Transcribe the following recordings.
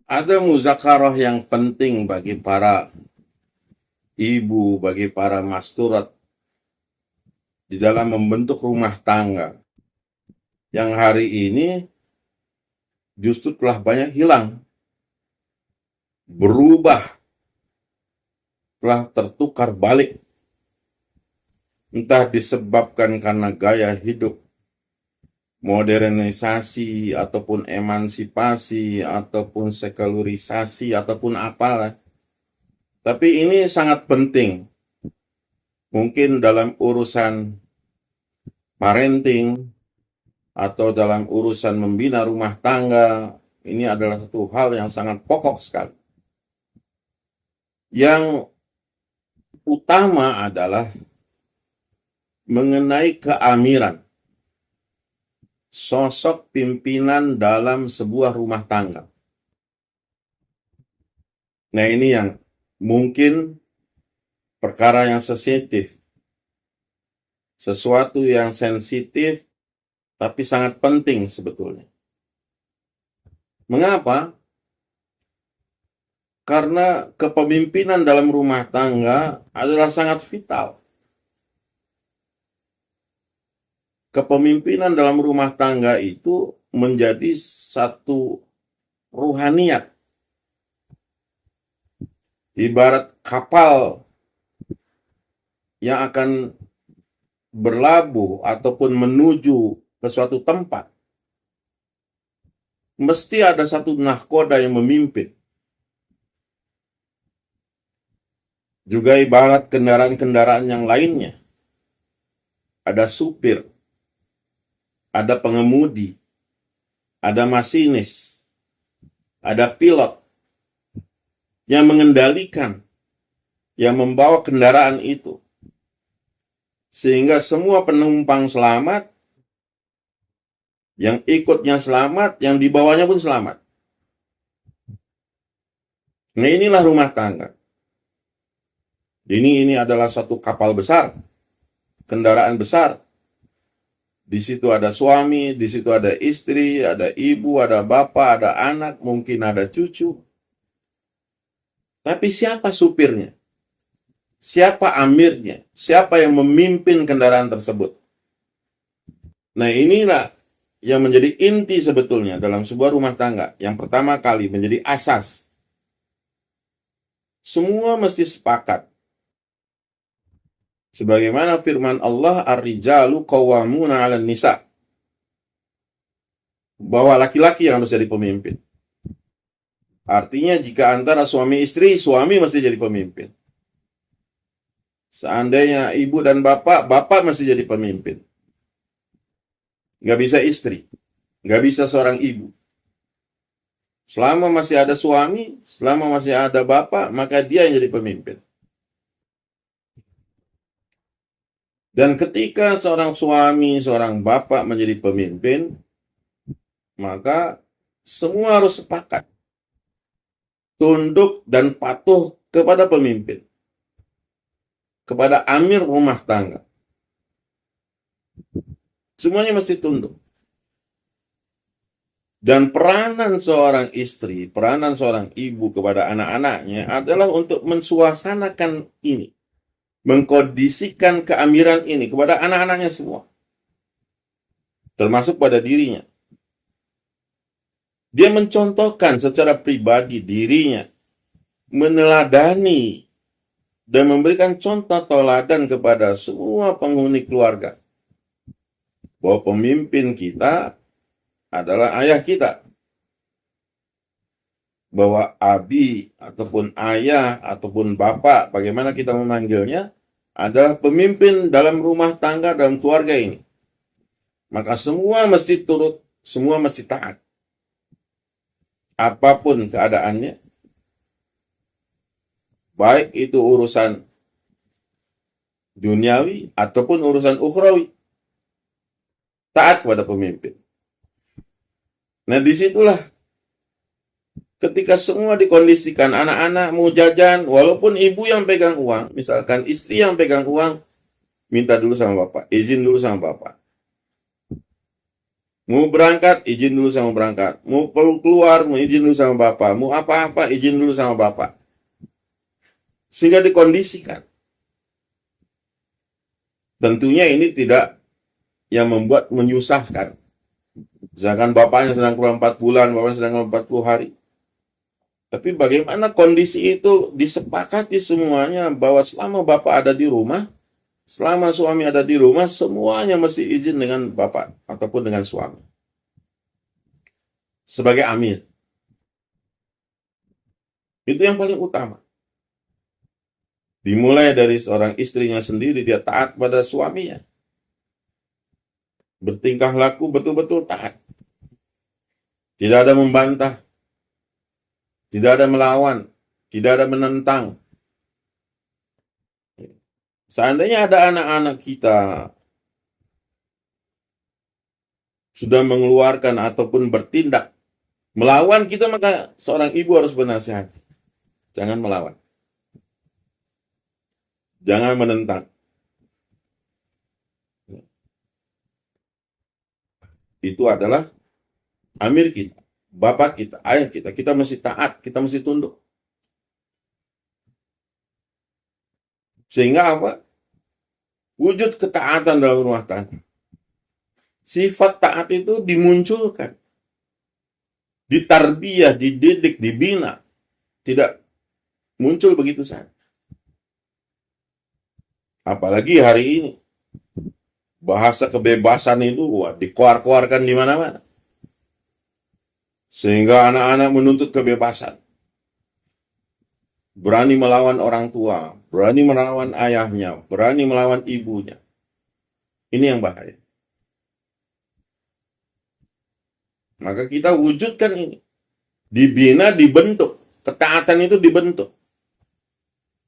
Ada muzakarah yang penting bagi para ibu, bagi para masturat di dalam membentuk rumah tangga yang hari ini justru telah banyak hilang, berubah, telah tertukar balik. Entah disebabkan karena gaya hidup modernisasi ataupun emansipasi ataupun sekularisasi ataupun apalah. Tapi ini sangat penting. Mungkin dalam urusan parenting atau dalam urusan membina rumah tangga, ini adalah satu hal yang sangat pokok sekali. Yang utama adalah mengenai keamiran. Sosok pimpinan dalam sebuah rumah tangga. Nah, ini yang mungkin perkara yang sensitif. Sesuatu yang sensitif tapi sangat penting sebetulnya. Mengapa? Karena kepemimpinan dalam rumah tangga adalah sangat vital. Kepemimpinan dalam rumah tangga itu menjadi satu ruhaniyat. Ibarat kapal yang akan berlabuh ataupun menuju ke suatu tempat, mesti ada satu nahkoda yang memimpin. Juga ibarat kendaraan-kendaraan yang lainnya. Ada supir, ada pengemudi, ada masinis, ada pilot yang mengendalikan, yang membawa kendaraan itu. Sehingga semua penumpang selamat, yang ikutnya selamat, yang dibawanya pun selamat. Nah, inilah rumah tangga. Ini adalah satu kapal besar, kendaraan besar. Di situ ada suami, di situ ada istri, ada ibu, ada bapak, ada anak, mungkin ada cucu. Tapi siapa supirnya? Siapa amirnya? Siapa yang memimpin kendaraan tersebut? Nah, inilah yang menjadi inti sebetulnya dalam sebuah rumah tangga. Yang pertama kali menjadi asas. Semua mesti sepakat. Sebagaimana firman Allah, ar-rijalu qawwamuna 'alan nisa. Bahwa laki-laki yang harus jadi pemimpin. Artinya jika antara suami istri, suami mesti jadi pemimpin. Seandainya ibu dan bapak, bapak mesti jadi pemimpin. Nggak bisa istri, nggak bisa seorang ibu. Selama masih ada suami, selama masih ada bapak, maka dia yang jadi pemimpin. Dan ketika seorang suami, seorang bapak menjadi pemimpin, maka semua harus sepakat. Tunduk dan patuh kepada pemimpin. Kepada amir rumah tangga. Semuanya mesti tunduk. Dan peranan seorang istri, peranan seorang ibu kepada anak-anaknya adalah untuk mensuasanakan ini. Mengkondisikan keamiran ini kepada anak-anaknya semua. Termasuk pada dirinya. Dia mencontohkan secara pribadi dirinya. Meneladani dan memberikan contoh teladan kepada semua penghuni keluarga. Bahwa pemimpin kita adalah ayah kita. Bahwa abi ataupun ayah ataupun bapak, bagaimana kita memanggilnya, adalah pemimpin dalam rumah tangga, dalam keluarga ini. Maka semua mesti turut, semua mesti taat. Apapun keadaannya, baik itu urusan duniawi ataupun urusan ukhrawi, taat pada pemimpin. Nah, disitulah ketika semua dikondisikan, anak-anak mau jajan, walaupun ibu yang pegang uang, misalkan istri yang pegang uang, minta dulu sama bapak, izin dulu sama bapak. Mau berangkat, izin dulu sama berangkat. Mau keluar, mau izin dulu sama bapak. Mau apa-apa, izin dulu sama bapak. Sehingga dikondisikan. Tentunya ini tidak yang membuat menyusahkan. Misalkan bapaknya sedang keluar 4 bulan, bapaknya sedang keluar 40 hari. Tapi bagaimana kondisi itu disepakati semuanya bahwa selama bapak ada di rumah, selama suami ada di rumah, semuanya mesti izin dengan bapak ataupun dengan suami. Sebagai amir. Itu yang paling utama. Dimulai dari seorang istrinya sendiri, dia taat pada suaminya. Bertingkah laku betul-betul taat. Tidak ada membantah. Tidak ada melawan. Tidak ada menentang. Seandainya ada anak-anak kita sudah mengeluarkan ataupun bertindak melawan kita, maka seorang ibu harus bernasihat. Jangan melawan. Jangan menentang. Itu adalah amir kita, bapak kita, ayah kita. Kita mesti taat, kita mesti tunduk. Sehingga apa? Wujud ketaatan dalam rumah tangga. Sifat taat itu dimunculkan. Ditarbiyah, dididik, dibina. Tidak muncul begitu saja. Apalagi hari ini. Bahasa kebebasan itu dikeluarkan di mana-mana. Sehingga anak-anak menuntut kebebasan. Berani melawan orang tua, berani melawan ayahnya, berani melawan ibunya. Ini yang bahaya. Maka kita wujudkan ini. Dibina, dibentuk. Ketaatan itu dibentuk.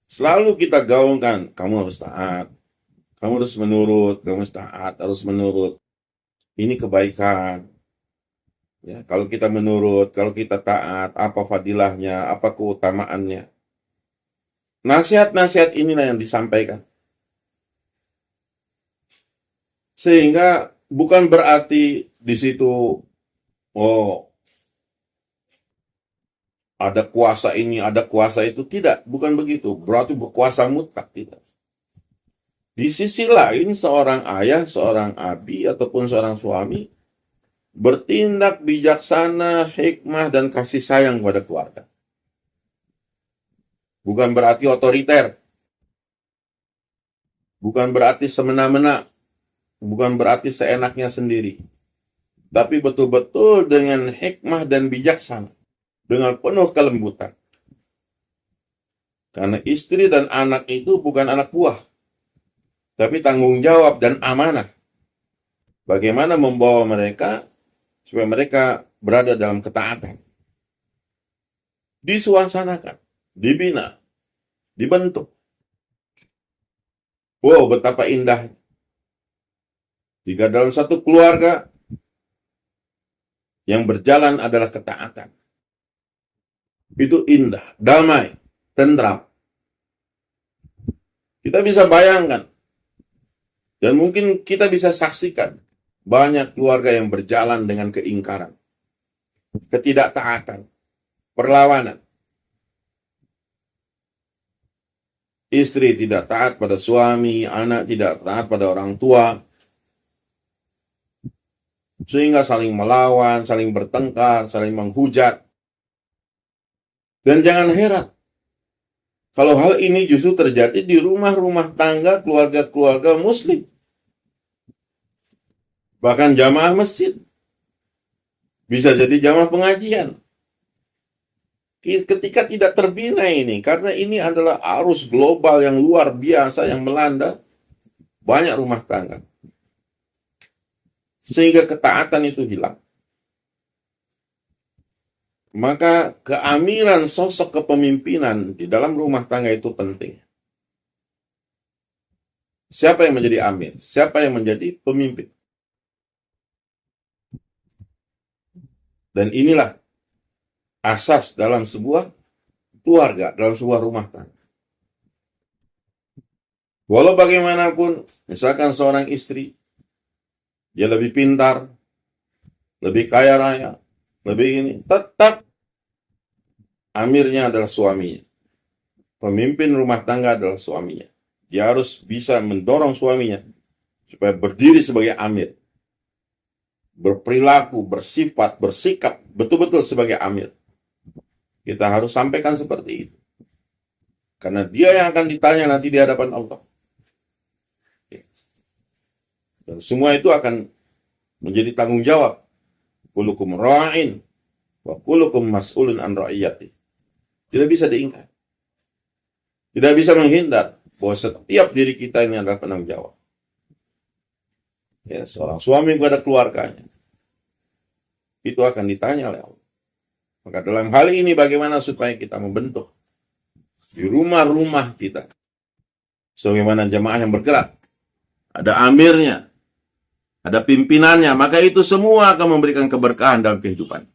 Selalu kita gaungkan, kamu harus taat. Kamu harus menurut, kamu harus taat, harus menurut. Ini kebaikan. Ya, kalau kita menurut, kalau kita taat, apa fadilahnya, apa keutamaannya. Nasihat-nasihat inilah yang disampaikan. Sehingga bukan berarti di situ, oh, ada kuasa ini, ada kuasa itu. Tidak, bukan begitu. Berarti berkuasa mutlak, tidak. Di sisi lain, seorang ayah, seorang abi, ataupun seorang suami bertindak bijaksana, hikmah, dan kasih sayang kepada keluarga. Bukan berarti otoriter. Bukan berarti semena-mena. Bukan berarti seenaknya sendiri. Tapi betul-betul dengan hikmah dan bijaksana. Dengan penuh kelembutan. Karena istri dan anak itu bukan anak buah. Tapi tanggung jawab dan amanah. Bagaimana membawa mereka supaya mereka berada dalam ketaatan. Disuasanakan, dibina, dibentuk. Wow, betapa indah. Jika dalam satu keluarga yang berjalan adalah ketaatan. Itu indah, damai, tentram. Kita bisa bayangkan. Dan mungkin kita bisa saksikan banyak keluarga yang berjalan dengan keingkaran, ketidaktaatan, perlawanan. Istri tidak taat pada suami, anak tidak taat pada orang tua, sehingga saling melawan, saling bertengkar, saling menghujat. Dan jangan heran, kalau hal ini justru terjadi di rumah-rumah tangga keluarga-keluarga muslim. Bahkan jamaah masjid. Bisa jadi jamaah pengajian. Ketika tidak terbina ini, karena ini adalah arus global yang luar biasa yang melanda banyak rumah tangga. Sehingga ketaatan itu hilang. Maka keamiran sosok kepemimpinan di dalam rumah tangga itu penting. Siapa yang menjadi amir? Siapa yang menjadi pemimpin? Dan inilah asas dalam sebuah keluarga, dalam sebuah rumah tangga. Walau bagaimanapun, misalkan seorang istri, dia lebih pintar, lebih kaya raya, lebih ini, tetap amirnya adalah suaminya. Pemimpin rumah tangga adalah suaminya. Dia harus bisa mendorong suaminya supaya berdiri sebagai amir. Berperilaku, bersifat, bersikap betul-betul sebagai amir. Kita harus sampaikan seperti itu. Karena dia yang akan ditanya nanti di hadapan Allah. Dan semua itu akan menjadi tanggung jawab. Kulukum ra'in wa kulukum mas'ulun an ra'iyati. Tidak bisa diingkar. Tidak bisa menghindar bahwa setiap diri kita ini adalah penanggung jawab. Ya, seorang suami kepada keluarganya itu akan ditanya oleh Allah. Maka dalam hal ini bagaimana supaya kita membentuk di rumah-rumah kita sebagaimana jamaah yang bergerak, ada amirnya, ada pimpinannya, maka itu semua akan memberikan keberkahan dalam kehidupan.